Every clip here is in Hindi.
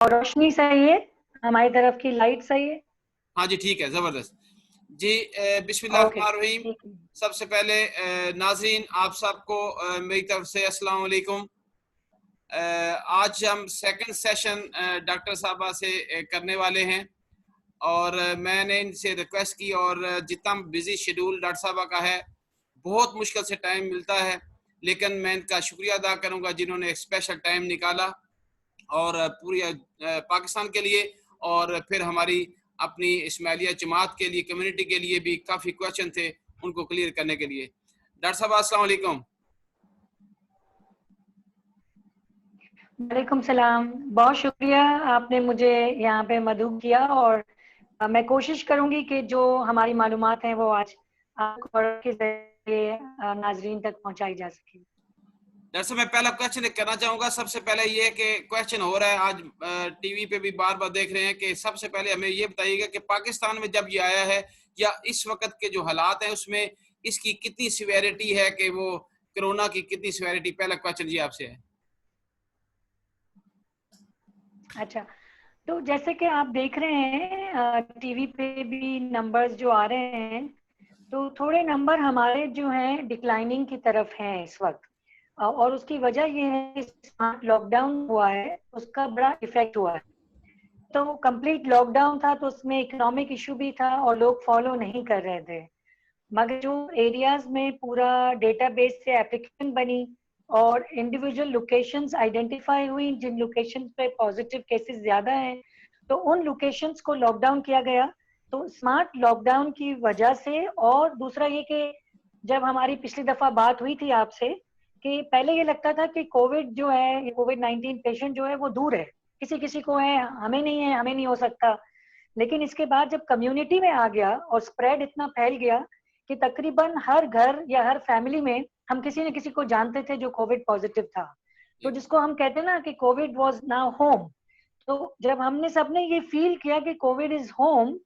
और रोशनी सही है? हमारी तरफ की लाइट सही है? हाँ जी, ठीक है, जबरदस्त जी। ओके, बिस्मिल्लाहिर्रहमानिर्रहीम। ठीक है। सबसे पहले नाजरीन, आप सबको मेरी तरफ से अस्सलाम वालेकुम। आज हम सेकंड सेशन डॉक्टर साहबा से करने वाले हैं, और मैंने इनसे रिक्वेस्ट की, और जितना बिजी शेड्यूल डॉक्टर साहबा का है, बहुत मुश्किल से टाइम मिलता है, लेकिन मैं इनका शुक्रिया अदा करूंगा जिन्होंने एक स्पेशल टाइम निकाला, और पूरी पाकिस्तान के लिए, और फिर हमारी अपनी इस्माइलिया जमात के लिए, कम्युनिटी के लिए भी काफ़ी क्वेश्चन थे, उनको क्लियर करने के लिए। डॉक्टर साहब अस्सलाम वालेकुम। वालेकुम सलाम। बहुत शुक्रिया, आपने मुझे यहाँ पे मदऊ किया। और मैं कोशिश करूंगी कि जो हमारी मालूमात हैं वो आज आपको के जरिए नाजरीन तक पहुंचाई जा सके। डॉक्टर साहब, मैं पहला क्वेश्चन करना चाहूंगा। सबसे पहले ये कि क्वेश्चन हो रहा है आज, टीवी पे भी बार बार देख रहे हैं, कि सबसे पहले हमें ये बताइएगा कि पाकिस्तान में जब ये आया है, या इस वक्त के जो हालात हैं उसमें इसकी कितनी सिवेरिटी है, कि वो कोरोना की कितनी सिवेरिटी, पहला क्वेश्चन जी आपसे है। अच्छा, तो जैसे कि आप देख रहे हैं टीवी पे भी नंबर्स जो आ रहे हैं, तो थोड़े नंबर हमारे जो हैं डिक्लाइनिंग की तरफ हैं इस वक्त। और उसकी वजह ये है कि स्मार्ट लॉकडाउन हुआ है, उसका बड़ा इफेक्ट हुआ है। तो कंप्लीट लॉकडाउन था तो उसमें इकोनॉमिक इशू भी था और लोग फॉलो नहीं कर रहे थे। मगर जो एरियाज में पूरा डेटाबेस से एप्लीकेशन बनी और इंडिविजुअल लोकेशंस आइडेंटिफाई हुई, जिन लोकेशंस पे पॉजिटिव केसेस ज्यादा हैं, तो उन लोकेशंस को लॉकडाउन किया गया। तो स्मार्ट लॉकडाउन की वजह से, और दूसरा ये कि जब हमारी पिछली दफा बात हुई थी आपसे, कि पहले ये लगता था कि कोविड जो है, कोविड-19 पेशेंट जो है वो दूर है, किसी किसी को है, हमें नहीं है, हमें नहीं हो सकता। लेकिन इसके बाद जब कम्युनिटी में आ गया और स्प्रेड इतना फैल गया कि तकरीबन हर घर या हर फैमिली में हम किसी न किसी को जानते थे जो कोविड पॉजिटिव था। तो जिसको हम कहते हैं ना कि कोविड वाज नाउ होम। तो जब हमने सबने ये फील किया कि कोविड इज होम,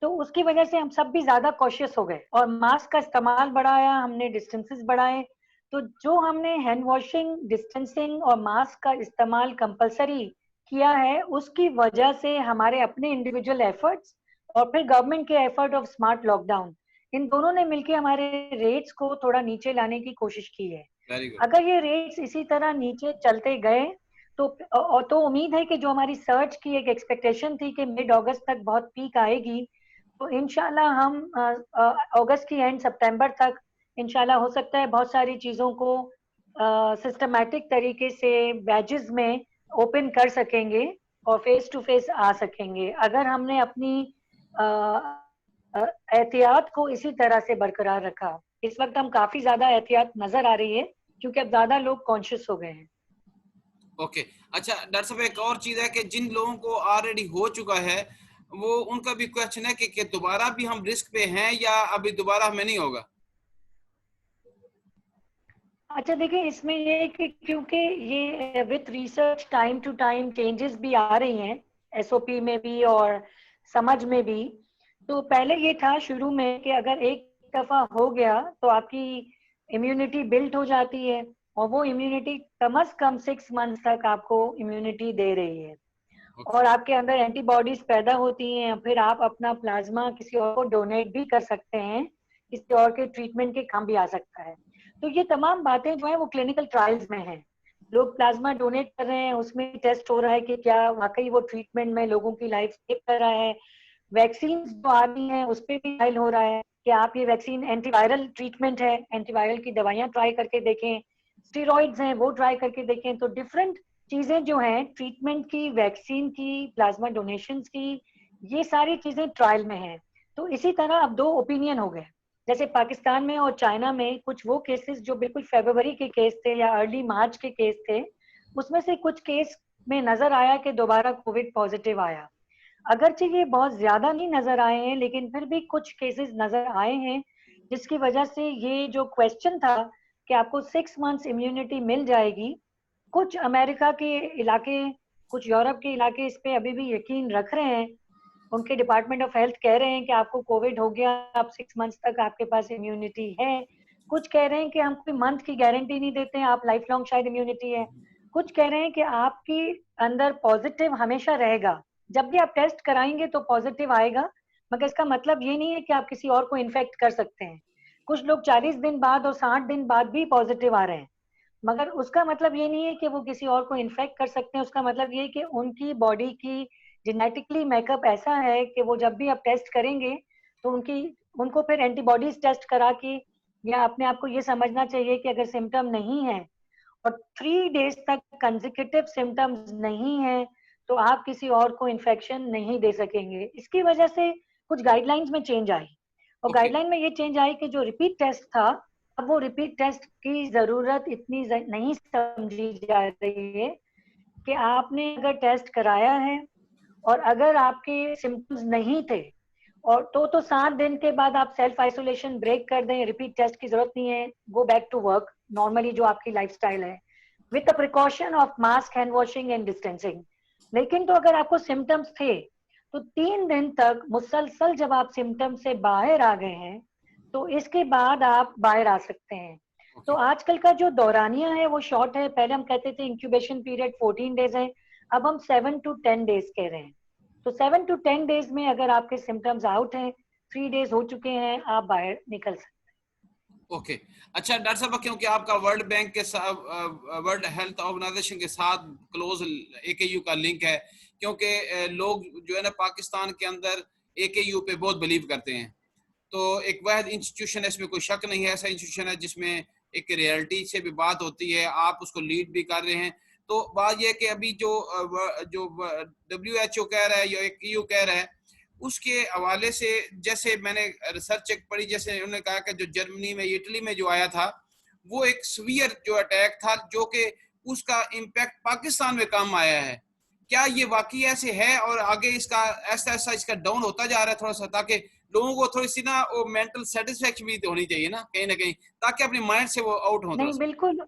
तो उसकी वजह से हम सब भी ज्यादा कॉशियस हो गए और मास्क का इस्तेमाल बढ़ाया, हमने डिस्टेंसेस बढ़ाए। तो जो हमने हैंड वॉशिंग, डिस्टेंसिंग और मास्क का इस्तेमाल कंपलसरी किया है, उसकी वजह से हमारे अपने इंडिविजुअल एफर्ट्स और फिर गवर्नमेंट के एफर्ट ऑफ स्मार्ट लॉकडाउन, इन दोनों ने मिलकर हमारे रेट्स को थोड़ा नीचे लाने की कोशिश की है। Very good. अगर ये रेट्स इसी तरह नीचे चलते गए तो तो उम्मीद है कि जो हमारी सर्च की एक एक्सपेक्टेशन थी कि मिड अगस्त तक बहुत पीक आएगी, तो इंशाल्लाह हम अगस्त की एंड सितंबर तक इंशाल्लाह हो सकता है बहुत सारी चीज़ों को सिस्टमैटिक तरीके से बैचेस में ओपन कर सकेंगे और फेस टू फेस आ सकेंगे, अगर हमने अपनी अ, एहतियात को इसी तरह से बरकरार रखा। इस वक्त हम काफी ज्यादा एहतियात नजर आ रही है क्योंकि अब ज्यादा लोग कॉन्शियस हो गए हैं। ओके। अच्छा डॉक्टर साहब, एक और चीज है कि जिन लोगों को ऑलरेडी हो चुका है, वो उनका भी क्वेश्चन है कि दोबारा भी हम रिस्क पे हैं, या अभी दोबारा हमें नहीं होगा। अच्छा देखिए, इसमें ये है कि क्योंकि ये with research time to time changes भी आ रही हैं, एसओपी में भी और समझ में भी। तो पहले ये था शुरू में कि अगर एक दफा हो गया तो आपकी इम्यूनिटी बिल्ट हो जाती है, और वो इम्यूनिटी कम से कम 6 मंथ्स तक आपको इम्यूनिटी दे रही है, ओके। और आपके अंदर एंटीबॉडीज पैदा होती हैं। फिर आप अपना प्लाज्मा किसी और को डोनेट भी कर सकते हैं, किसी और के ट्रीटमेंट के काम भी आ सकता है। तो ये तमाम बातें जो है वो क्लिनिकल ट्रायल्स में हैं। लोग प्लाज्मा डोनेट कर रहे हैं, उसमें टेस्ट हो रहा है कि क्या वाकई वो ट्रीटमेंट में लोगों की लाइफ सेव कर रहा है। वैक्सीन जो आ रही है उस पर भी ट्रायल हो रहा है कि आप ये वैक्सीन एंटीवायरल ट्रीटमेंट है, एंटीवायरल की दवाइयां ट्राई करके देखें, स्टीरॉइड्स हैं वो ट्राई करके देखें। तो डिफरेंट चीजें जो हैं ट्रीटमेंट की, वैक्सीन की, प्लाज्मा डोनेशन की, ये सारी चीजें ट्रायल में हैं। तो इसी तरह अब दो ओपिनियन हो गए। जैसे पाकिस्तान में और चाइना में कुछ वो केसेस जो बिल्कुल फरवरी के केस थे या अर्ली मार्च के केस थे, उसमें से कुछ केस में नजर आया कि दोबारा कोविड पॉजिटिव आया। अगरचे ये बहुत ज्यादा नहीं नजर आए हैं, लेकिन फिर भी कुछ केसेस नजर आए हैं, जिसकी वजह से ये जो क्वेश्चन था कि आपको 6 मंथ्स इम्यूनिटी मिल जाएगी, कुछ अमेरिका के इलाके, कुछ यूरोप के इलाके इस पे अभी भी यकीन रख रहे हैं। उनके डिपार्टमेंट ऑफ हेल्थ कह रहे हैं कि आपको कोविड हो गया, आप 6 मंथ्स तक आपके पास इम्यूनिटी है। कुछ कह रहे हैं कि हम कोई मंथ की गारंटी नहीं देते हैं, आप लाइफ लॉन्ग शायद इम्यूनिटी है। कुछ कह रहे हैं कि आपकी अंदर पॉजिटिव हमेशा रहेगा, जब भी आप टेस्ट कराएंगे तो पॉजिटिव आएगा, मगर इसका मतलब ये नहीं है कि आप किसी और को इन्फेक्ट कर सकते हैं। कुछ लोग 40 दिन बाद और 60 दिन बाद भी पॉजिटिव आ रहे हैं, मगर उसका मतलब ये नहीं है कि वो किसी और को इन्फेक्ट कर सकते हैं। उसका मतलब ये है कि उनकी बॉडी की जेनेटिकली मेकअप ऐसा है कि वो जब भी आप टेस्ट करेंगे तो उनको फिर एंटीबॉडीज टेस्ट करा के, या अपने आप को ये समझना चाहिए कि अगर सिम्टम नहीं है और 3 डेज तक कंसेक्यूटिव सिम्टम्स नहीं है तो आप किसी और को इन्फेक्शन नहीं दे सकेंगे। इसकी वजह से कुछ गाइडलाइंस में चेंज आई, और ओके गाइडलाइन में ये चेंज आई कि जो रिपीट टेस्ट था, अब वो रिपीट टेस्ट की जरूरत इतनी नहीं समझी जा रही है कि आपने अगर टेस्ट कराया है और अगर आपके सिम्टम्स नहीं थे और तो 7 दिन के बाद आप सेल्फ आइसोलेशन ब्रेक कर दें, रिपीट टेस्ट की जरूरत नहीं है, go back to work normally जो आपकी लाइफस्टाइल है, with the precaution of mask, hand washing and distancing. लेकिन तो अगर आपको सिम्टम्स थे तो 3 दिन तक मुसलसल जब आप सिम्टम से बाहर आ गए हैं तो इसके बाद आप बाहर आ सकते हैं। तो ओके आजकल का जो दौरानिया है वो शॉर्ट है। पहले हम कहते थे इंक्यूबेशन पीरियड 14 डेज है, अब हम 7 to 10 डेज कह रहे हैं। तो 7 to 10 डेज में अगर आपके सिम्टम्स आउट हैं, 3 डेज हो चुके हैं, आप बाहर निकल सकते ओके अच्छा डॉक्टर साहब, क्योंकि आपका वर्ल्ड बैंक के साथ, वर्ल्ड हेल्थ ऑर्गेनाइजेशन के साथ क्लोज AKU का लिंक है, क्योंकि लोग जो है ना पाकिस्तान के अंदर AKU पे बहुत बिलीव करते हैं। तो एक वह इंस्टीट्यूशन है, इसमें कोई शक नहीं है, ऐसा इंस्टीट्यूशन है जिसमें एक रियलिटी से भी बात होती है, आप उसको लीड भी कर रहे हैं। तो बात यह कि अभी जो WHO कह रहा है या AKU कह रहा है, उसके हवाले से जैसे मैंने रिसर्च एक पढ़ी, जैसे उन्होंने कहा कि जो जर्मनी में, इटली में जो आया था वो एक सीवियर जो अटैक था, जो कि उसका इम्पैक्ट पाकिस्तान में कम आया है। क्या ये वाकई ऐसे है और आगे इसका ऐसा ऐसा इसका डाउन होता जा रहा है थोड़ा सा, ताकि लोगों को थोड़ी सी ना वो मेंटल सेटिस्फेक्शन भी होनी चाहिए ना कहीं, ताकि अपने माइंड से वो आउट हो थोड़ा नहीं, सा। बिल्कुल।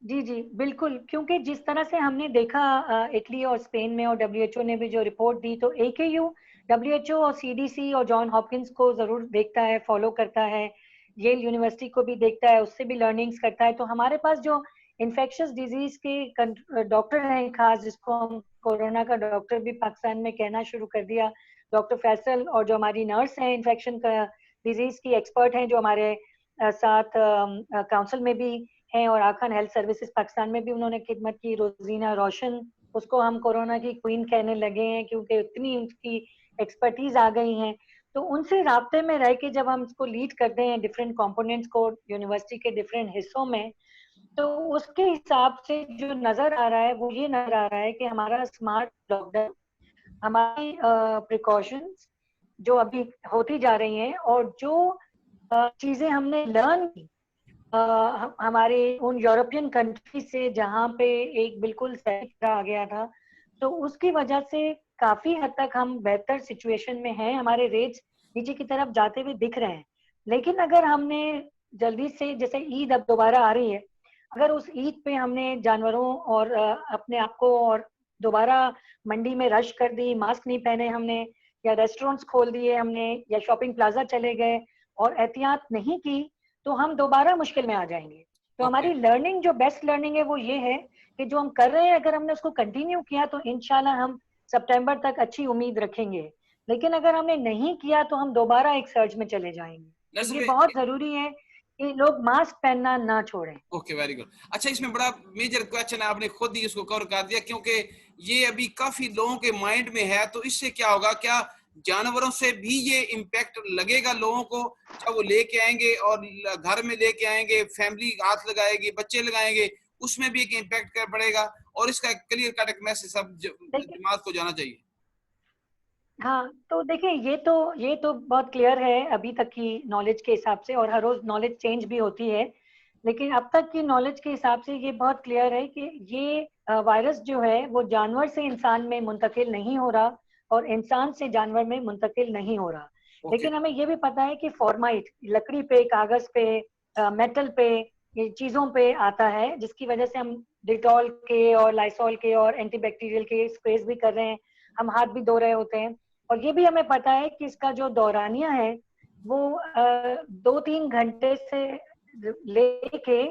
जी जी बिल्कुल, क्योंकि जिस तरह से हमने देखा इटली और स्पेन में, और डब्ल्यूएचओ ने भी जो रिपोर्ट दी, तो एकेयू डब्ल्यूएचओ और सीडीसी और जॉन हॉपकिंस को जरूर देखता है, फॉलो करता है, येल यूनिवर्सिटी को भी देखता है, उससे भी लर्निंग्स करता है। तो हमारे पास जो इन्फेक्शियस डिजीज के डॉक्टर हैं खास, जिसको हम कोरोना का डॉक्टर भी पाकिस्तान में कहना शुरू कर दिया, डॉक्टर फैसल, और जो हमारी नर्स हैं इन्फेक्शन का डिजीज की एक्सपर्ट हैं, जो हमारे साथ काउंसिल में भी हैं, और आखान हेल्थ सर्विसेज पाकिस्तान में भी उन्होंने खिदमत की। रोजीना रोशन, उसको हम कोरोना की क्वीन कहने लगे हैं क्योंकि इतनी उनकी एक्सपर्टीज आ गई हैं। तो उनसे राब्ते में रह के जब हम इसको लीड करते हैं डिफरेंट कंपोनेंट्स को यूनिवर्सिटी के डिफरेंट हिस्सों में, तो उसके हिसाब से जो नजर आ रहा है वो ये नजर आ रहा है कि हमारा स्मार्ट लॉकडाउन, हमारी प्रिकॉशंस जो अभी होती जा रही हैं, और जो चीजें हमने लर्न की हमारे उन यूरोपियन कंट्री से जहाँ पे एक बिल्कुल सही आ गया था, तो उसकी वजह से काफी हद तक हम बेहतर सिचुएशन में हैं। हमारे रेट्स नीचे की तरफ जाते हुए दिख रहे हैं। लेकिन अगर हमने जल्दी से, जैसे ईद अब दोबारा आ रही है, अगर उस ईद पे हमने जानवरों और अपने आप को और दोबारा मंडी में रश कर दी, मास्क नहीं पहने हमने, या रेस्टोरेंट्स खोल दिए हमने, या शॉपिंग प्लाजा चले गए और एहतियात नहीं की, तो हम दोबारा मुश्किल में आ जाएंगे। तो ओके हमारी लर्निंग, जो बेस्ट लर्निंग है वो ये है कि जो हम कर रहे हैं अगर हमने उसको कंटिन्यू किया तो इंशाल्लाह हम सितंबर तक अच्छी उम्मीद रखेंगे। लेकिन अगर हमने नहीं किया तो हम दोबारा एक सर्ज में चले जाएंगे। तो ये नर्स बहुत जरूरी है कि लोग मास्क पहनना ना छोड़ें। Okay very good. अच्छा, इसमें बड़ा मेजर क्वेश्चन है, आपने खुद ही इसको कवर कर दिया, क्योंकि ये अभी काफी लोगों के माइंड में है। तो इससे क्या होगा, क्या जानवरों से भी ये इम्पैक्ट लगेगा लोगों को, जब वो लेके आएंगे और घर में लेके आएंगे, फैमिली हाथ लगाएगी, बच्चे लगाएंगे, उसमें भी एक इम्पैक्ट कर पड़ेगा, और इसका क्लियर कट एक मैसेज सब देखिए, दिमाग को जाना चाहिए। हाँ, तो देखिए, ये तो बहुत क्लियर है अभी तक की नॉलेज के हिसाब से, और हर रोज नॉलेज चेंज भी होती है। लेकिन अब तक की नॉलेज के हिसाब से ये बहुत क्लियर है कि ये वायरस जो है वो जानवर से इंसान में मुंतकिल नहीं हो रहा, और इंसान से जानवर में मुंतकिल नहीं हो रहा। ओके लेकिन हमें ये भी पता है कि फॉर्माइट लकड़ी पे, कागज पे, मेटल पे, ये चीजों पे आता है, जिसकी वजह से हम डिटॉल के और लाइसॉल के और एंटीबैक्टीरियल के स्प्रेज भी कर रहे हैं, हम हाथ भी धो रहे होते हैं। और ये भी हमें पता है कि इसका जो दौरानिया है वो 2-3 घंटे से लेके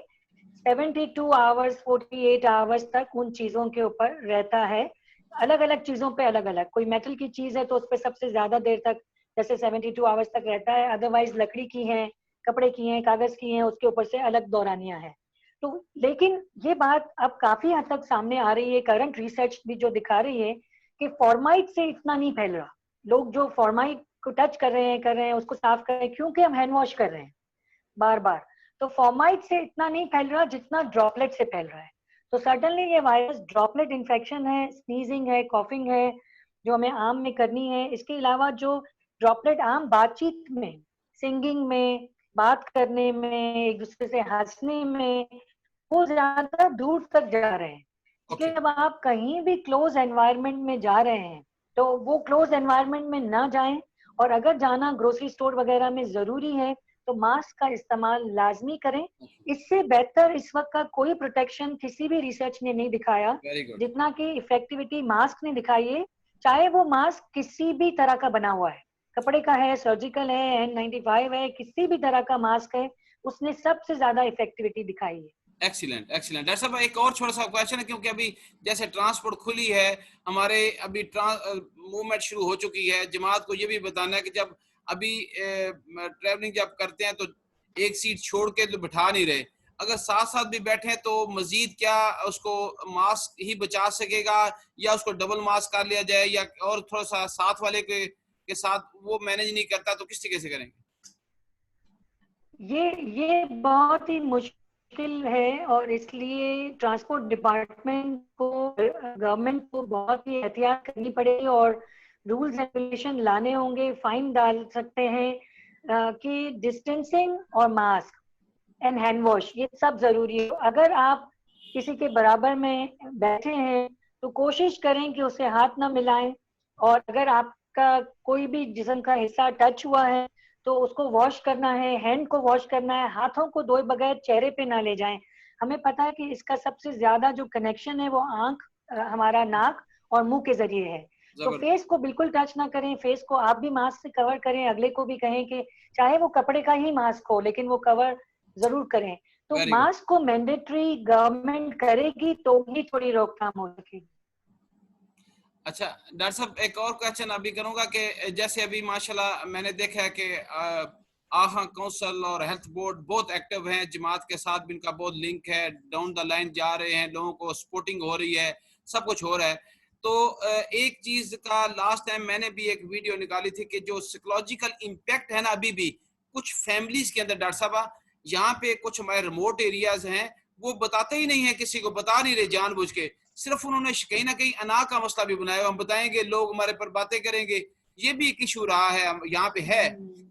72 आवर्स 48 आवर्स तक उन चीजों के ऊपर रहता है। अलग अलग चीजों पे अलग अलग, कोई मेटल की चीज है तो उस पर सबसे ज्यादा देर तक जैसे 72 आवर्स तक रहता है, अदरवाइज लकड़ी की है, कपड़े की हैं, कागज की हैं, उसके ऊपर से अलग दौरानियां हैं। तो लेकिन ये बात अब काफी हद तक सामने आ रही है, करंट रिसर्च भी जो दिखा रही है कि फॉर्माइट से इतना नहीं फैल रहा। लोग जो फॉर्माइट को टच कर रहे हैं उसको साफ कर रहे हैं, क्योंकि हम हैंड वॉश कर रहे हैं बार बार। तो फॉर्माइट से इतना नहीं फैल रहा जितना ड्रॉपलेट से फैल रहा है। तो सर्टनली ये वायरस ड्रॉपलेट इन्फेक्शन है, स्नीजिंग है, कॉफिंग है, जो हमें आम में करनी है। इसके अलावा जो ड्रॉपलेट आम बातचीत में, सिंगिंग में, बात करने में, एक दूसरे से हंसने में, वो ज्यादा दूर तक जा रहे हैं। इसलिए ओके। जब आप कहीं भी क्लोज एनवायरनमेंट में जा रहे हैं तो वो क्लोज एनवायरनमेंट में ना जाएं, और अगर जाना ग्रोसरी स्टोर वगैरह में जरूरी है तो मास्क का इस्तेमाल लाजमी करें। इससे बेहतर इस वक्त का कोई प्रोटेक्शन किसी भी रिसर्च ने नहीं दिखाया वेरी गुड। जितना कि इफेक्टिविटी मास्क ने दिखाई है। चाहे वो मास्क किसी भी तरह का बना हुआ है, कपड़े का है, सर्जिकल है, N95 है, किसी भी तरह का मास्क है, उसने सबसे ज्यादा इफेक्टिविटी दिखाई है। Excellent excellent. डॉक्टर साहब एक और छोटा सा क्वेश्चन है, क्योंकि अभी जैसे ट्रांसपोर्ट खुली है, हमारे अभी मूवमेंट शुरू हो चुकी है, जमात को ये भी बताना है कि जब अभी ट्रैवलिंग जब करते हैं तो एक सीट छोड़ के तो बिठा नहीं रहे, अगर साथ साथ भी बैठे हैं तो मजीद क्या उसको मास्क ही बचा सकेगा, या उसको डबल मास्क कर लिया जाए, या और थोड़ा सा साथ वाले के साथ वो मैनेज नहीं करता तो किस तरीके से करेंगे? ये बहुत ही मुश्किल है, और इसलिए ट्रांसपोर्ट डिपार्टमेंट को, गवर्नमेंट को बहुत ही एहतियात करनी पड़ेगी और रूल्स एंड रेगुलेशन लाने होंगे। फाइन डाल सकते हैं कि डिस्टेंसिंग और मास्क एंड हैंड वॉश ये सब जरूरी है। अगर आप किसी के बराबर में बैठे हैं तो कोशिश करें कि उसे हाथ ना मिलाएं, और अगर आपका कोई भी जिस्म का हिस्सा टच हुआ है तो उसको वॉश करना है, हैंड को वॉश करना है, हाथों को धोए बगैर चेहरे पे ना ले जाएं। हमें पता है कि इसका सबसे ज्यादा जो कनेक्शन है वो आंख, हमारा नाक और मुंह के जरिए है। तो जबरदस्त। फेस को बिल्कुल टच ना करें, फेस को आप भी मास्क से कवर करें, अगले को भी कहें कि चाहे वो कपड़े का ही मास्क हो लेकिन वो कवर जरूर करें। तो वेरी गुड। मास्क को मैंडेटरी गवर्नमेंट करेगी तो ही थोड़ी रोकथाम हो सकेगी। अच्छा डॉक्टर साहब एक और क्वेश्चन अभी करूंगा कि जैसे अभी माशाल्लाह मैंने देखा है कि आहा काउंसिल और हेल्थ बोर्ड बहुत एक्टिव हैं, जमात के साथ भी इनका बहुत लिंक है, डाउन द लाइन जा रहे हैं, लोगों को सपोर्टिंग हो रही है, सब कुछ हो रहा है। तो एक चीज का लास्ट टाइम मैंने भी एक वीडियो निकाली थी कि जो साइकोलॉजिकल इम्पैक्ट है ना अभी भी कुछ फैमिलीज के अंदर, डॉक्टर साहब यहाँ पे कुछ हमारे रिमोट एरियाज हैं वो बताते ही नहीं है, किसी को बता नहीं रहे जानबूझ के, सिर्फ उन्होंने कहीं ना कहीं अना का मसला भी बनाया, हम बताएंगे लोग हमारे पर बातें करेंगे, ये भी एक इशू रहा है यहाँ पे है।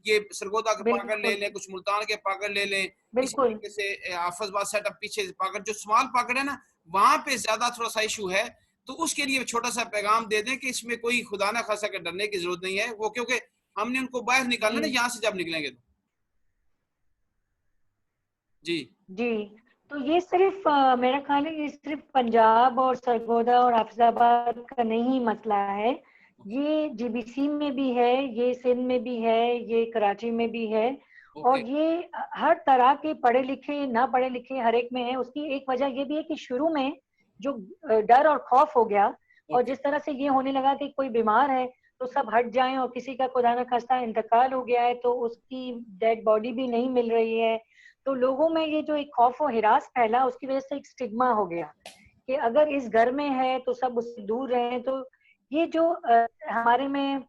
ये सरगोदा के पाकड़ ले बिल्कुल लें, कुछ मुल्तान के पाकड़ ले लें, इसी बिल्कुल। तरीके से हाफिजबाद सेटअप पीछे पाकड़ जो स्मॉल पाकड़ है ना वहां पे ज्यादा थोड़ा सा इशू है। तो उसके लिए छोटा सा पैगाम दे दें कि इसमें कोई खुदा ना खासा के डरने की जरूरत नहीं है, वो क्योंकि हमने उनको बाहर निकालना जी ना यहाँ से जब निकलेंगे तो। जी जी। तो ये सिर्फ मेरा ख्याल है ये सिर्फ पंजाब और सरगोदा और हाफिजाबाद का नहीं मसला है, ये जीबीसी में भी है, ये सिंध में भी है, ये कराची में भी है, ओके। और ये हर तरह के पढ़े लिखे ना पढ़े लिखे हर एक में है। उसकी एक वजह ये भी है कि शुरू में जो डर और खौफ हो गया, और ओके। जिस तरह से ये होने लगा कि कोई बीमार है तो सब हट जाएं, और किसी का खुदा न खास्ता इंतकाल हो गया है तो उसकी डेड बॉडी भी नहीं मिल रही है, तो लोगों में ये जो एक खौफ और हिरास फैला उसकी वजह से एक स्टिग्मा हो गया कि अगर इस घर में है तो सब उससे दूर रहे। तो ये जो हमारे में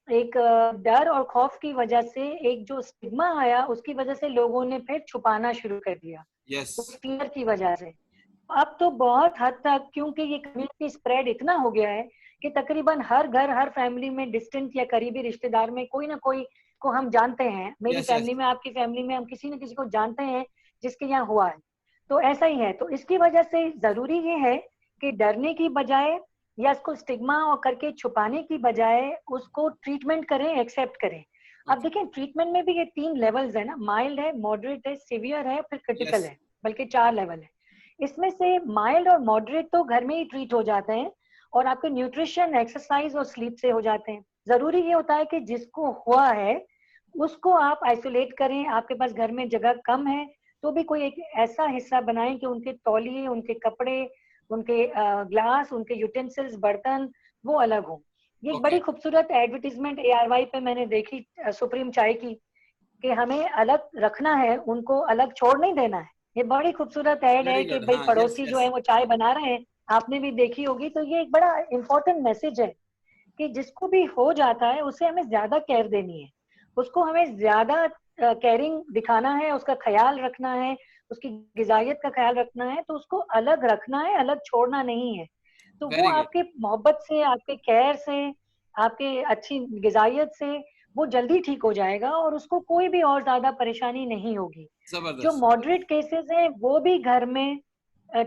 एक डर और खौफ की वजह से एक जो स्टिग्मा आया उसकी वजह से लोगों ने फिर छुपाना शुरू कर दिया, यस। उस फियर की वजह से। अब तो बहुत हद तक क्योंकि ये कम्युनिटी स्प्रेड इतना हो गया है कि तकरीबन हर घर, हर फैमिली में डिस्टेंट या करीबी रिश्तेदार में कोई ना कोई को हम जानते हैं। मेरी यस। यस। फैमिली में, आपकी फैमिली में, हम किसी न किसी को जानते हैं जिसके यहाँ हुआ है। तो ऐसा ही है। तो इसकी वजह से जरूरी ये है कि डरने की बजाय या इसको स्टिग्मा और करके छुपाने की बजाय उसको ट्रीटमेंट करें, एक्सेप्ट करें। अब ओके। देखें ट्रीटमेंट में भी ये 3 लेवल्स है ना, माइल्ड है, मॉडरेट है, सीवियर है, फिर क्रिटिकल यस। है, बल्कि 4 लेवल है। इसमें से माइल्ड और मॉडरेट तो घर में ही ट्रीट हो जाते हैं और आपके न्यूट्रिशन, एक्सरसाइज और स्लीप से हो जाते हैं। जरूरी ये होता है कि जिसको हुआ है उसको आप आइसोलेट करें, आपके पास घर में जगह कम है तो भी कोई एक ऐसा हिस्सा बनाएं कि उनके तौलिए, उनके कपड़े, उनके ग्लास, उनके यूटेंसिल्स, बर्तन वो अलग हो। ये एक बड़ी खूबसूरत एडवर्टीजमेंट ARY पे मैंने देखी सुप्रीम चाय की, कि हमें अलग रखना है, उनको अलग छोड़ नहीं देना है। ये बड़ी खूबसूरत ऐड है वेरी कि गुड। भाई हाँ, यस पड़ोसी जो है यस, वो चाय बना रहे हैं, आपने भी देखी होगी। तो ये एक बड़ा इंपॉर्टेंट मैसेज है कि जिसको भी हो जाता है उसे हमें ज्यादा केयर देनी है, उसको हमें ज्यादा केयरिंग दिखाना है, उसका ख्याल रखना है, उसकी गिजायत का ख्याल रखना है, तो उसको अलग रखना है, अलग छोड़ना नहीं है। तो वो वेरी गुड, आपके मोहब्बत से, आपके केयर से, आपके अच्छी गिजायत से वो जल्दी ठीक हो जाएगा और उसको कोई भी और ज्यादा परेशानी नहीं होगी। जो जबरदस्त। मॉडरेट केसेस हैं वो भी घर में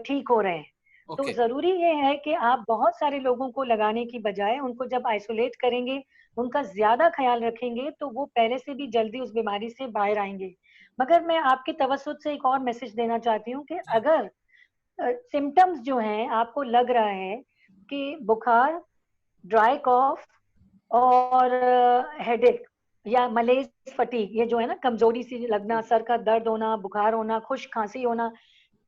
ठीक हो रहे हैं। तो ओके, जरूरी ये है कि आप बहुत सारे लोगों को लगाने की बजाय उनको जब आइसोलेट करेंगे, उनका ज्यादा ख्याल रखेंगे, तो वो पहले से भी जल्दी उस बीमारी से बाहर आएंगे। मगर मैं आपकी तवज्जुह से एक और मैसेज देना चाहती हूँ कि अगर सिम्टम्स जो हैं आपको लग रहा है कि बुखार, ड्राई कॉफ और हेडेक या मलेज फटीग, ये जो है ना कमजोरी सी लगना, सर का दर्द होना, बुखार होना, खुश्क खांसी होना,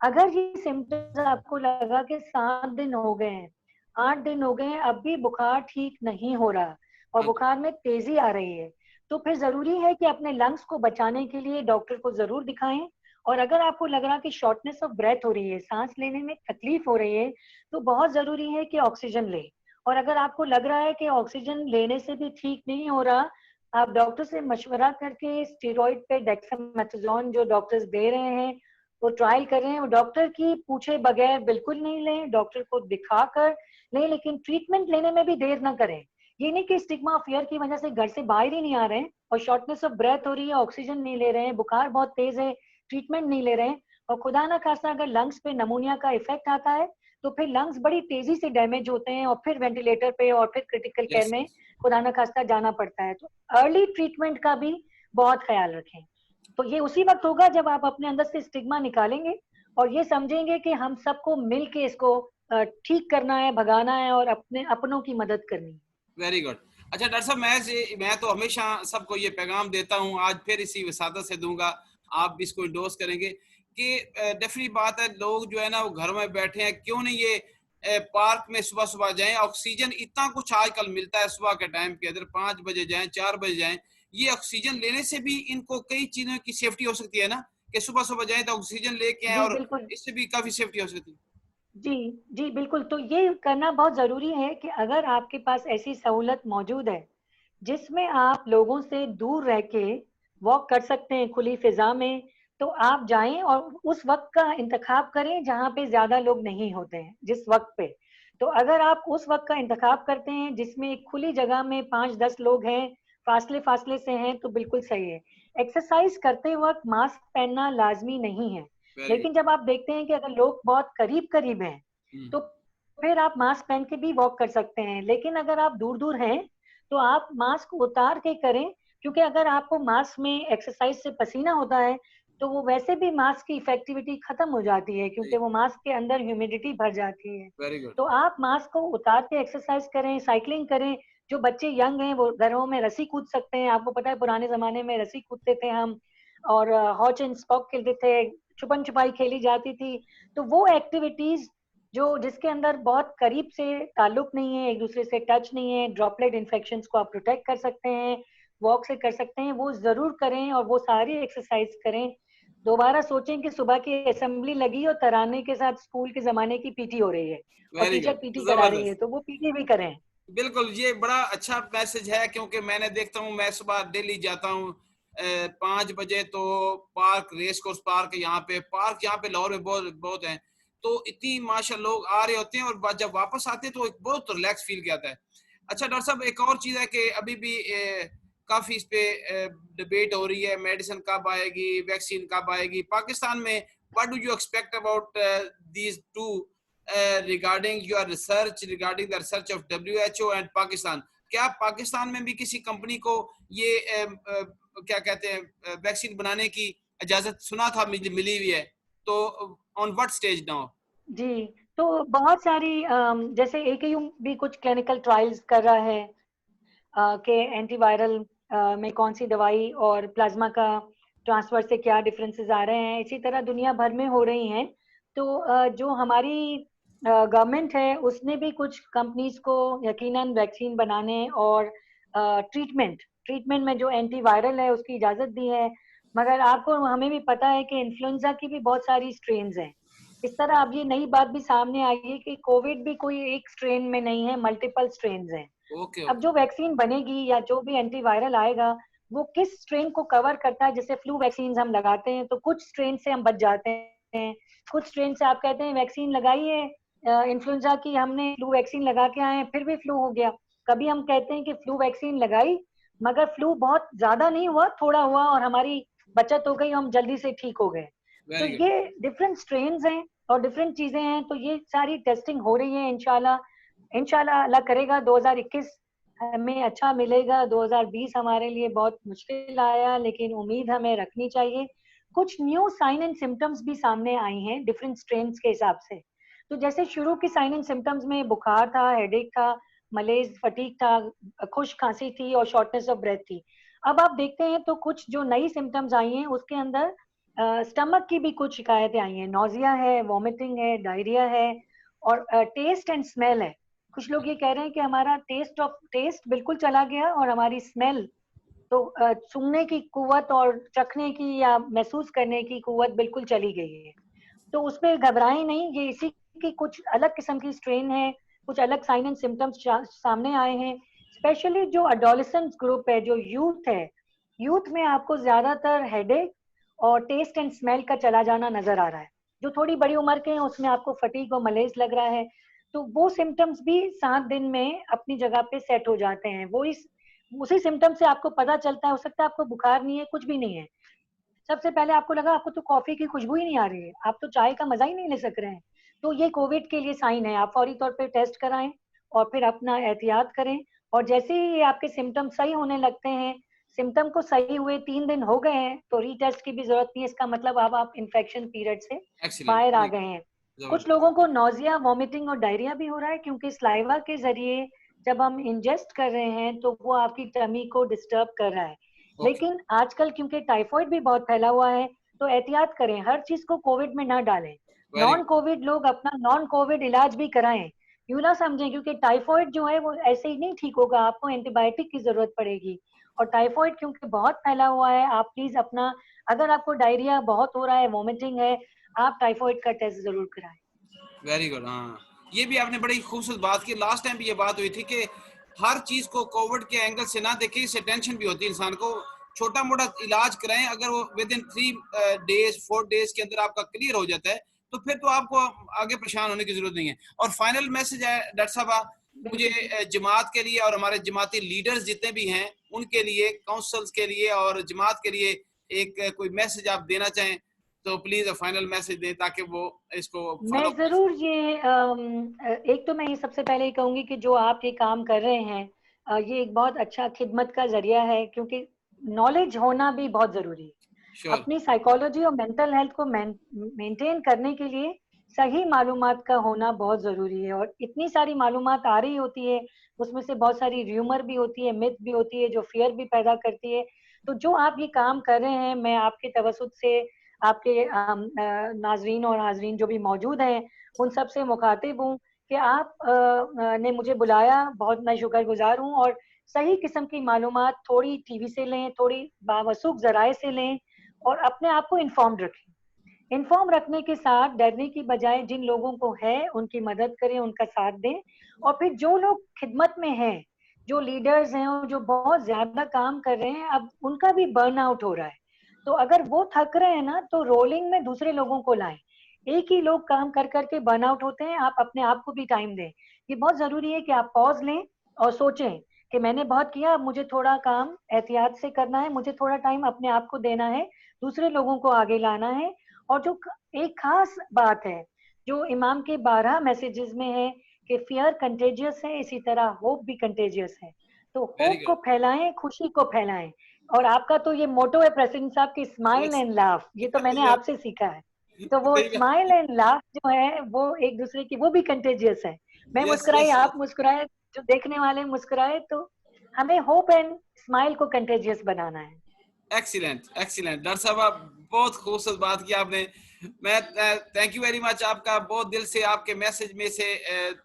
अगर ये सिम्टम्स आपको लगा कि 7 दिन हो गए हैं, 8 दिन हो गए हैं, अब भी बुखार ठीक नहीं हो रहा और हाँ जी, बुखार में तेजी आ रही है, तो फिर जरूरी है कि अपने लंग्स को बचाने के लिए डॉक्टर को जरूर दिखाएं। और अगर आपको लग रहा कि शॉर्टनेस ऑफ ब्रेथ हो रही है, सांस लेने में तकलीफ हो रही है, तो बहुत जरूरी है कि ऑक्सीजन ले। और अगर आपको लग रहा है कि ऑक्सीजन लेने से भी ठीक नहीं हो रहा, आप डॉक्टर से मशवरा करके स्टेरॉइड पे डेक्सामेथासोन जो डॉक्टर्स दे रहे हैं वो ट्रायल कर रहे हैं, वो डॉक्टर की पूछे बगैर बिल्कुल नहीं लें, डॉक्टर को दिखा कर लें, लेकिन ट्रीटमेंट लेने में भी देर ना करें। ये नहीं कि स्टिग्मा ऑफ फियर की वजह से घर से बाहर ही नहीं आ रहे हैं और शॉर्टनेस ऑफ ब्रेथ हो रही है, ऑक्सीजन नहीं ले रहे हैं, बुखार बहुत तेज है, ट्रीटमेंट नहीं ले रहे हैं, और खुदा ना खास्ता अगर लंग्स पे नमूनिया का इफेक्ट आता है तो फिर लंग्स बड़ी तेजी से डैमेज होते हैं और फिर वेंटिलेटर पे और फिर क्रिटिकल केयर यस में यस। खुदा ना खास्ता जाना पड़ता है। तो अर्ली ट्रीटमेंट का भी बहुत ख्याल रखें। तो ये उसी वक्त होगा जब आप अपने अंदर से स्टिग्मा निकालेंगे और ये समझेंगे कि हम सबको मिल के इसको ठीक करना है, भगाना है और अपने अपनों की मदद करनी है। Very good. अच्छा डॉक्टर साहब, मैं तो हमेशा सबको ये पैगाम देता हूँ, आज फिर इसी विसादत से दूंगा, आप भी इसको इंडोर्स करेंगे कि डेफिनेट बात है, लोग जो है ना वो घर में बैठे हैं, क्यों नहीं ये पार्क में सुबह सुबह जाएं। ऑक्सीजन इतना कुछ आजकल मिलता है, सुबह के टाइम के अंदर 5 बजे जाएं, 4 बजे जाएं, ये ऑक्सीजन लेने से भी इनको कई चीजों की सेफ्टी हो सकती है ना, कि सुबह सुबह जाएं तो ऑक्सीजन लेके आए, जी और बिल्कुल। इससे भी काफी सेफ्टी हो सकती है। जी जी बिल्कुल। तो ये करना बहुत जरूरी है कि अगर आपके पास ऐसी सहूलत मौजूद है जिसमें आप लोगों से दूर रह के वॉक कर सकते हैं खुली फिजा में, तो आप जाएं और उस वक्त का इंतखाब करें जहां पे ज्यादा लोग नहीं होते हैं जिस वक्त पे। तो अगर आप उस वक्त का इंतखाब करते हैं जिसमें एक खुली जगह में 5-10 लोग हैं, फासले फासले से हैं, तो बिल्कुल सही है। एक्सरसाइज करते वक्त मास्क पहनना लाजमी नहीं है, वेरी गुड। लेकिन जब आप देखते हैं कि अगर लोग बहुत करीब करीब हैं तो फिर आप मास्क पहन के भी वॉक कर सकते हैं। लेकिन अगर आप दूर दूर हैं तो आप मास्क उतार के करें, क्योंकि अगर आपको मास्क में एक्सरसाइज से पसीना होता है तो वो वैसे भी मास्क की इफेक्टिविटी खत्म हो जाती है, क्योंकि वो मास्क के अंदर ह्यूमिडिटी भर जाती है। Very good. तो आप मास्क को उतार के एक्सरसाइज करें, साइकिलिंग करें। जो बच्चे यंग हैं वो घरों में रस्सी कूद सकते हैं, आपको पता है पुराने जमाने में रस्सी कूदते थे हम, और हॉच एंड स्पॉक खेलते थे, छुपन छुपाई खेली जाती थी। तो वो एक्टिविटीज जो जिसके अंदर बहुत करीब से ताल्लुक नहीं है, एक दूसरे से टच नहीं है, ड्रॉपलेट इन्फेक्शंस को आप प्रोटेक्ट कर सकते हैं, वॉक से कर सकते हैं, वो जरूर करें और वो सारी एक्सरसाइज करें। दोबारा सोचें कि सुबह की असेंबली लगी और तराने के साथ स्कूल के जमाने की पीटी हो रही है और वेरी टीचर गुड, पीटी करा रही है, जबरदस्त। तो वो पीटी भी करें। बिल्कुल, ये बड़ा अच्छा मैसेज है, क्योंकि मैंने देखता हूँ, मैं सुबह दिल्ली जाता हूँ 5 बजे, तो पार्क, रेस कोर्स पार्क यहाँ पे लाहौर में बहुत बहुत हैं, तो इतनी माशा लोग आ रहे होते हैं, और जब वापस आते हैं तो एक बहुत रिलैक्स फील किया जाता है। अच्छा डॉक्टर साहब, एक और चीज है कि अभी भी काफी इस पे डिबेट हो रही है, मेडिसिन कब आएगी, वैक्सीन कब आएगी पाकिस्तान में। What do you expect about these two regarding your research, regarding the research of WHO and Pakistan? क्या पाकिस्तान में भी किसी कंपनी को ये क्या कहते हैं वैक्सीन बनाने की इजाजत सुना था मिली हुई है, तो ऑन व्हाट स्टेज नाउ? जी, तो बहुत सारी जैसे AKU भी कुछ क्लिनिकल ट्रायल्स कर रहा है कि एंटीवायरल में कौन सी दवाई और प्लाज्मा का ट्रांसफर से क्या डिफरेंसेस आ रहे हैं, इसी तरह दुनिया भर में हो रही हैं। तो जो हमारी गवर्नमेंट है उसने भी कुछ कंपनीज को यकीनन वैक्सीन बनाने और ट्रीटमेंट में जो एंटीवायरल है उसकी इजाजत दी है। मगर आपको हमें भी पता है कि इन्फ्लुएंजा की भी बहुत सारी स्ट्रेन्स हैं। इस तरह अब ये नई बात भी सामने आई है कि कोविड भी कोई एक स्ट्रेन में नहीं है, मल्टीपल स्ट्रेन्स हैं। ओके अब ओके। जो वैक्सीन बनेगी या जो भी एंटीवायरल आएगा वो किस स्ट्रेन को कवर करता है। जैसे फ्लू वैक्सीन हम लगाते हैं तो कुछ स्ट्रेन से हम बच जाते हैं, कुछ स्ट्रेन से आप कहते हैं वैक्सीन लगाई है इन्फ्लुएंजा की, हमने फ्लू वैक्सीन लगा के आए हैं फिर भी फ्लू हो गया। कभी हम कहते हैं कि फ्लू वैक्सीन लगाई मगर फ्लू बहुत ज्यादा नहीं हुआ, थोड़ा हुआ और हमारी बचत हो गई, हम जल्दी से ठीक हो गए। तो वेरी गुड। ये डिफरेंट स्ट्रेन्स हैं और डिफरेंट चीजें हैं। तो ये सारी टेस्टिंग हो रही है। इंशाल्लाह इंशाल्लाह अल्लाह करेगा 2021 हमें अच्छा मिलेगा। 2020 हमारे लिए बहुत मुश्किल आया लेकिन उम्मीद हमें रखनी चाहिए। कुछ न्यू साइन एंड सिम्टम्स भी सामने आई हैं डिफरेंट स्ट्रेन्स के हिसाब से। तो जैसे शुरू की साइन एंड सिम्टम्स में बुखार था, हेडेक था, मलेज, फटीक था, खुश खांसी थी और शॉर्टनेस ऑफ ब्रेथ थी। अब आप देखते हैं तो कुछ जो नई सिम्टम्स आई हैं उसके अंदर स्टमक की भी कुछ शिकायतें आई हैं। नोजिया है, वॉमिटिंग है, डायरिया है और टेस्ट एंड स्मेल है। कुछ लोग ये कह रहे हैं कि हमारा टेस्ट बिल्कुल चला गया और हमारी स्मेल, तो सूंघने की कुव्वत और चखने की या महसूस करने की कुव्वत बिल्कुल चली गई है। तो उस पर घबराएं नहीं, ये इसी की कुछ अलग किस्म की स्ट्रेन है, कुछ अलग साइन एंड सिम्टम्स सामने आए हैं। स्पेशली जो अडोलेसेंस ग्रुप है, जो यूथ है, यूथ में आपको ज्यादातर हेडेक और टेस्ट एंड स्मेल का चला जाना नजर आ रहा है। जो थोड़ी बड़ी उम्र के हैं उसमें आपको फटीग और मलेज लग रहा है। तो वो सिम्टम्स भी 7 दिन में अपनी जगह पे सेट हो जाते हैं। वो इस उसी सिम्टम से आपको पता चलता है। हो सकता है आपको बुखार नहीं है, कुछ भी नहीं है, सबसे पहले आपको लगा आपको तो कॉफी की खुशबू ही नहीं आ रही है, आप तो चाय का मजा ही नहीं ले सक रहे हैं, तो ये कोविड के लिए साइन है। आप फौरी तौर पे टेस्ट कराएं और फिर अपना एहतियात करें। और जैसे ही ये आपके सिम्टम सही होने लगते हैं, सिम्टम को सही हुए 3 दिन हो गए हैं तो रीटेस्ट की भी जरूरत नहीं है। इसका मतलब अब आप इन्फेक्शन पीरियड से एक्सीलेंट, बाहर आ वेरी गए हैं। कुछ जबरदस्त। लोगों को नोजिया, वॉमिटिंग और डायरिया भी हो रहा है क्योंकि स्लाइवा के जरिए जब हम इंजेस्ट कर रहे हैं तो वो आपकी टमी को डिस्टर्ब कर रहा है। ओके, लेकिन आजकल क्योंकि टाइफॉइड भी बहुत फैला हुआ है तो एहतियात करें, हर चीज को कोविड में ना डालें। वेरी नॉन कोविड लोग अपना नॉन कोविड इलाज भी कराएं, यूं ना समझें क्योंकि टाइफॉइड जो है वो ऐसे ही नहीं ठीक होगा, आपको एंटीबायोटिक की जरूरत पड़ेगी। और टाइफॉइड क्योंकि बहुत फैला हुआ है, आप प्लीज अपना, अगर आपको डायरिया बहुत हो रहा है, वॉमिटिंग है, आप टाइफॉइड का टेस्ट जरूर कराएं। Very good. हाँ, ये भी आपने बड़ी खूबसूरत बात की। लास्ट टाइम भी ये बात हुई थी कि हर चीज को कोविड के एंगल से ना देखें, इससे टेंशन भी होती है इंसान को। छोटा मोटा इलाज कराएं, अगर वो विद इन 3 डेज 4 डेज के अंदर आपका क्लियर हो जाता है तो फिर तो आपको आगे परेशान होने की जरूरत नहीं है। और फाइनल मैसेज है डॉक्टर साहब मुझे बिल्कुल ठीक। जमात के लिए और हमारे जमाती लीडर्स जितने भी हैं उनके लिए, काउंसल्स के लिए और जमात के लिए एक कोई मैसेज आप देना चाहें तो प्लीज फाइनल मैसेज दें ताकि वो इसको मैं फॉलो कर जरूर ये एक तो मैं ये सबसे पहले ये कहूंगी कि जो आप ये काम कर रहे हैं ये एक बहुत अच्छा खिदमत का जरिया है क्योंकि नॉलेज होना भी बहुत जरूरी है। श्योर। अपनी साइकोलॉजी और मेंटल हेल्थ को मेंटेन करने के लिए सही मालूमात का होना बहुत जरूरी है। और इतनी सारी मालूमात आ रही होती है, उसमें से बहुत सारी र्यूमर भी होती है, मिथ भी होती है जो फियर भी पैदा करती है। तो जो आप ये काम कर रहे हैं, मैं आपके तवसुत से आपके नाजरीन और हाजरीन जो भी मौजूद हैं उन सब से मुखातिब हूँ कि आप ने मुझे बुलाया, बहुत मैं शुक्रगुजार हूँ। और सही किस्म की मालूमात थोड़ी टीवी से लें, थोड़ी बावसूख जराए से लें और अपने आप को इन्फॉर्म्ड रखें। इन्फॉर्म रखने के साथ डरने की बजाय जिन लोगों को है उनकी मदद करें, उनका साथ दें। और फिर जो लोग खिदमत में हैं, जो लीडर्स हैं और जो बहुत ज्यादा काम कर रहे हैं, अब उनका भी बर्न आउट हो रहा है। तो अगर वो थक रहे हैं ना तो रोलिंग में दूसरे लोगों को लाएं। एक ही लोग काम कर करके बर्न आउट होते हैं, आप अपने आप को भी टाइम दें। ये बहुत जरूरी है कि आप पॉज लें और सोचें कि मैंने बहुत किया, अब मुझे थोड़ा काम एहतियात से करना है, मुझे थोड़ा टाइम अपने आप को देना है, दूसरे लोगों को आगे लाना है। और जो एक खास बात है जो इमाम के 12 मैसेजेस में है कि फियर कंटेजियस है, इसी तरह होप भी कंटेजियस है। तो वेरी होप को गुड। फैलाएं, खुशी को फैलाएं। और आपका तो ये मोटो है प्रेसिडेंट साहब की, स्माइल यस। एंड लाफ, ये तो मैंने आपसे सीखा है। तो वो सही बात। स्माइल एंड लाफ जो है वो एक दूसरे की, वो भी कंटेजियस है। मैं यस मुस्कुराई, यस आप यस। मुस्कुराए, जो देखने वाले मुस्कुराए, तो हमें होप एंड स्माइल को कंटेजियस बनाना है। एक्सीलेंट एक्सीलेंट डॉक्टर साहब, बहुत खूबसूरत बात की आपने। मैं थैंक यू वेरी मच आपका, बहुत दिल से। आपके मैसेज में से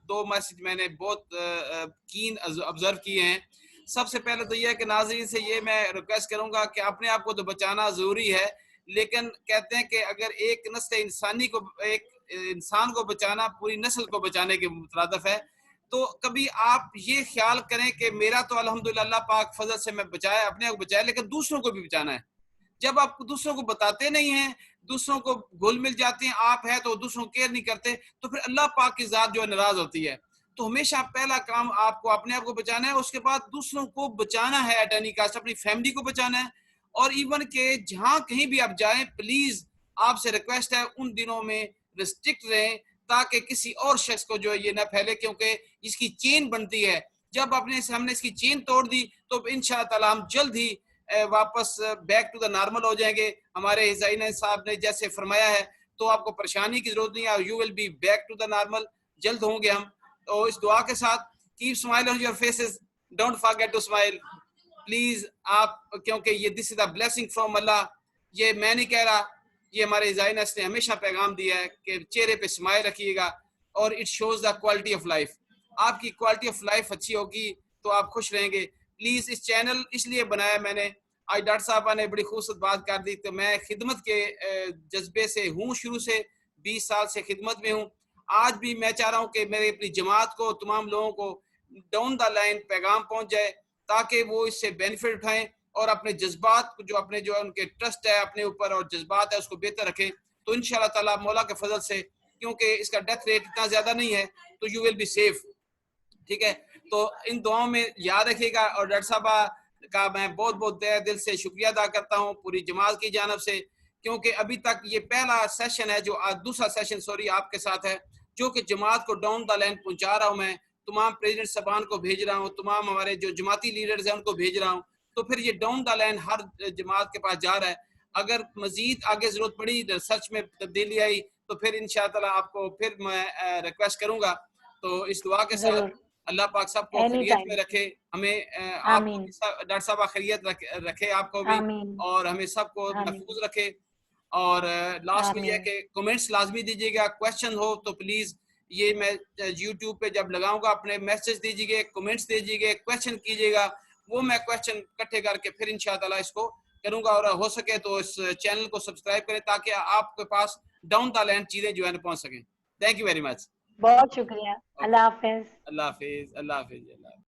दो मैसेज मैंने बहुत कीन ऑब्जर्व किए हैं। सबसे पहले तो यह है कि नाज़रीन से ये मैं रिक्वेस्ट करूंगा कि अपने आप को तो बचाना ज़रूरी है, लेकिन कहते हैं कि अगर एक नस्ल इंसानी को, एक इंसान को बचाना पूरी नस्ल को बचाने के मुतरादिफ है। तो कभी आप ये ख्याल करें कि मेरा तो अल्हम्दुलिल्लाह अल्लाह पाक फजल से मैं बचाया, अपने आप को बचाया, लेकिन दूसरों को भी बचाना है। जब आप दूसरों को बताते नहीं हैं, दूसरों को घुल मिल जाते हैं, आप है तो दूसरों को केयर नहीं करते, तो फिर अल्लाह पाक की जात जो है नाराज होती है। तो हमेशा पहला काम आपको अपने आप को बचाना है, उसके बाद दूसरों को बचाना है, एट एनी कॉस्ट अपनी फैमिली को बचाना है। और इवन के जहां कहीं भी आप जाएं, प्लीज आपसे रिक्वेस्ट है उन दिनों में रिस्ट्रिक्ट रहें, ताकि किसी और शख्स को जो है ये ना फैले, क्योंकि इसकी चेन बनती है। जब हमने इसकी चेन तोड़ दी तो इंशाअल्लाह ताला हम जल्द ही वापस बैक टू द नॉर्मल हो जाएंगे। हमारे हिज़ाइन साहब ने जैसे फरमाया है, तो आपको परेशानी की जरूरत नहीं है, you will be back to the normal, जल्द होंगे हम। तो इस दुआ के साथ keep smile on your faces, don't forget to smile please आप, क्योंकि ये this is the blessing from Allah. ये मैं नहीं कह रहा, ये हमारे हिज़ाइनस ने हमेशा पैगाम दिया है कि चेहरे पे स्माइल रखिएगा, और it shows the quality of life. आपकी क्वालिटी ऑफ लाइफ अच्छी होगी तो आप खुश रहेंगे। प्लीज इस चैनल इसलिए बनाया मैंने, आज डॉक्टर साहबा ने बड़ी खूबसूरत बात कर दी, तो मैं खिदमत के जज्बे से हूँ, शुरू से 20 साल से खिदमत में हूँ। आज भी मैं चाह रहा हूँ कि मेरे अपनी जमात को, तमाम लोगों को डाउन द लाइन पैगाम पहुंच जाए, ताकि वो इससे बेनिफिट उठाएं और अपने जज्बात जो अपने जो उनके ट्रस्ट है अपने ऊपर और जज्बात है उसको बेहतर रखें। तो इंशाल्लाह ताला मौला के फजल से, क्योंकि इसका डेथ रेट इतना ज्यादा नहीं है, तो यू विल बी सेफ। ठीक है, तो इन दुआओं में याद रखिएगा। और डॉक्टर साहब का मैं बहुत बहुत दिल से शुक्रिया अदा करता हूँ पूरी जमात की जानब से, क्योंकि अभी तक ये पहला सेशन है, जो आज दूसरा सेशन सॉरी आपके साथ है, जो कि जमात को डाउन द लाइन पहुंचा रहा हूँ। मैं तमाम प्रेसिडेंट साहबान को भेज रहा हूँ, तमाम हमारे जो जमाती लीडर्स हैं उनको भेज रहा हूँ, तो फिर ये डाउन द लाइन हर जमात के पास जा रहा है। अगर मजीद आगे जरूरत पड़ी, रिसर्च में तब्दीली आई, तो फिर इंशाअल्लाह आपको फिर मैं रिक्वेस्ट करूंगा। तो इस दुआ के साथ अल्लाह पाक सबको खैरियत में रखे, हमें आपको भी डॉक्टर साहब खैरियत रखे आपको भी, और हमें सबको महफूज रखे। और लास्ट में यह कि कमेंट्स लाजमी दीजिएगा, क्वेश्चन हो तो प्लीज ये मैं यूट्यूब पे जब लगाऊंगा अपने मैसेज दीजिएगा, कमेंट्स दीजिएगा, क्वेश्चन कीजिएगा, वो मैं क्वेश्चन इकट्ठे करके फिर इंशाअल्लाह इसको करूंगा। और हो सके तो इस चैनल को सब्सक्राइब करें, ताकि आपके पास डाउन द लाइन चीजें जो है पहुंच सकें। थैंक यू वेरी मच, बहुत शुक्रिया। अल्लाह हाफिज। अल्लाह हाफिज, अल्लाह हाफिज, अल्लाह हाफिज।